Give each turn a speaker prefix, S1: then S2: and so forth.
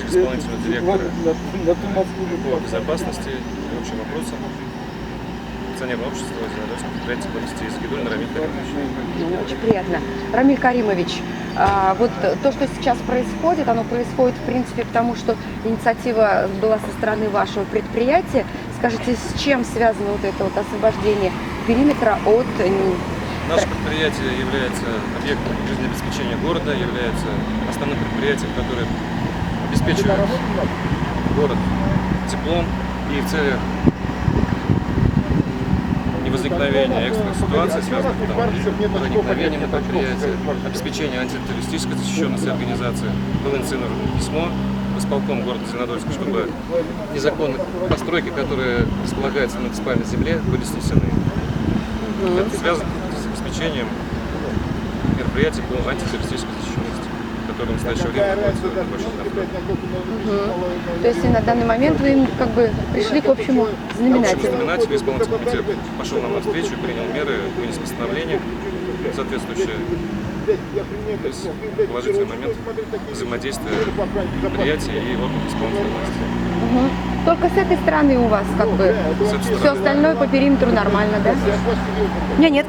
S1: исполнительного директора по безопасности и общим вопросам акционерного общества Зеленодольского предприятия «Баллистический Загидуллин» Рамиль Каримович.
S2: Очень приятно. Рамиль Каримович, вот то, что сейчас происходит, оно происходит, в принципе, потому что инициатива была со стороны вашего предприятия. Скажите, с чем связано вот это вот освобождение периметра от...
S1: Наше предприятие является объектом жизнеобеспечения города, является основным предприятием, которое обеспечивает город теплом, и в целях невозникновения экстренных ситуаций, связанных с проникновением на предприятие, обеспечение антитеррористической защищенности организации, было инициировано письмо в исполком города Зеленодольска, чтобы незаконные постройки, которые располагаются на муниципальной земле, были снесены. Это связано с обеспечением мероприятий по антитеррористической защищенности, которые в настоящее время находятся в площади Нафтогаза.
S2: То есть на данный момент вы как бы пришли к общему знаменателю.
S1: Знаменателю исполнительный комитет пошел нам навстречу и принял меры, вынес постановление соответствующее. То есть положительный момент взаимодействия предприятия и органов исполнительной власти.
S2: Только с этой стороны у вас как бы все остальное по периметру нормально, да? У меня нет вопросов.